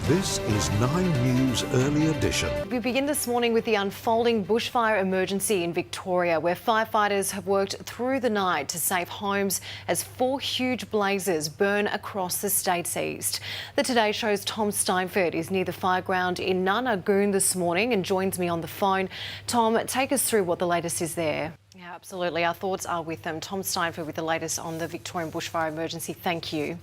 This is 9 News Early Edition. We begin this morning with the unfolding bushfire emergency in Victoria, where firefighters have worked through the night to save homes as 4 huge blazes burn across the state's east. The Today Show's Tom Steinford is near the fireground in Nanagoon this morning and joins me on the phone. Tom, take us through what the latest is there. Yeah, absolutely. Our thoughts are with them. Tom Steinford with the latest on the Victorian bushfire emergency. Thank you.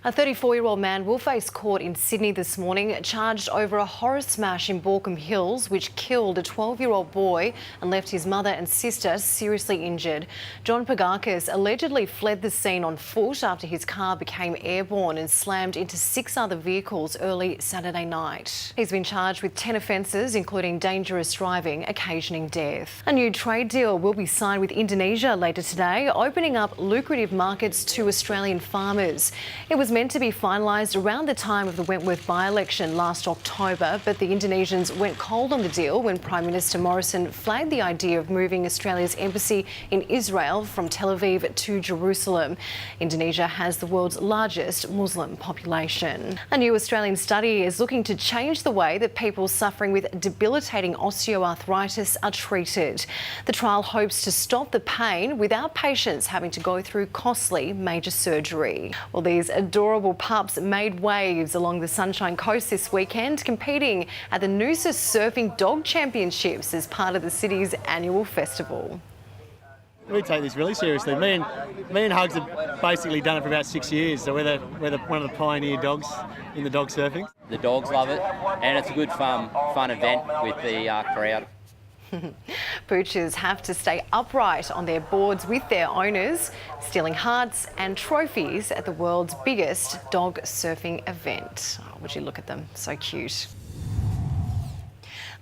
A 34-year-old man will face court in Sydney this morning, charged over a horror smash in Baulkham Hills, which killed a 12-year-old boy and left his mother and sister seriously injured. John Pagakis allegedly fled the scene on foot after his car became airborne and slammed into 6 other vehicles early Saturday night. He's been charged with 10 offences, including dangerous driving, occasioning death. A new trade deal will be signed with Indonesia later today, opening up lucrative markets to Australian farmers. It was meant to be finalised around the time of the Wentworth by-election last October, but the Indonesians went cold on the deal when Prime Minister Morrison flagged the idea of moving Australia's embassy in Israel from Tel Aviv to Jerusalem. Indonesia has the world's largest Muslim population. A new Australian study is looking to change the way that people suffering with debilitating osteoarthritis are treated. The trial hopes to stop the pain without patients having to go through costly major surgery. Well, these adorable pups made waves along the Sunshine Coast this weekend, competing at the Noosa Surfing Dog Championships as part of the city's annual festival. We take this really seriously. Me and Hugs have basically done it for about 6 years, so we're one of the pioneer dogs in the dog surfing. The dogs love it, and it's a good fun event with the crowd. Poochers have to stay upright on their boards with their owners, stealing hearts and trophies at the world's biggest dog surfing event. Oh, would you look at them? So cute.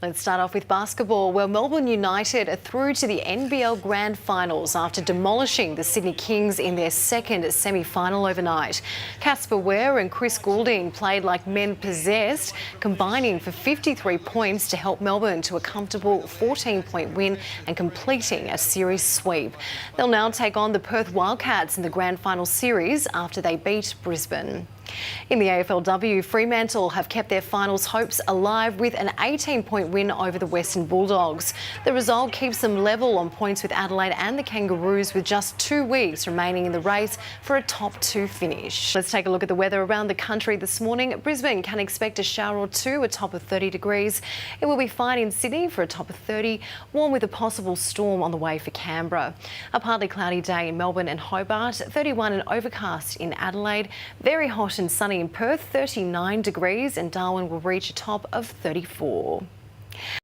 Let's start off with basketball, where Melbourne United are through to the NBL Grand Finals after demolishing the Sydney Kings in their second semi-final overnight. Casper Ware and Chris Goulding played like men possessed, combining for 53 points to help Melbourne to a comfortable 14-point win and completing a series sweep. They'll now take on the Perth Wildcats in the Grand Final series after they beat Brisbane. In the AFLW, Fremantle have kept their finals hopes alive with an 18-point win over the Western Bulldogs. The result keeps them level on points with Adelaide and the Kangaroos, with just 2 weeks remaining in the race for a top 2 finish. Let's take a look at the weather around the country this morning. Brisbane can expect a shower or two, a top of 30 degrees. It will be fine in Sydney for a top of 30, warm with a possible storm on the way for Canberra. A partly cloudy day in Melbourne and Hobart, 31 and overcast in Adelaide, very hot and sunny in Perth, 39 degrees, and Darwin will reach a top of 34.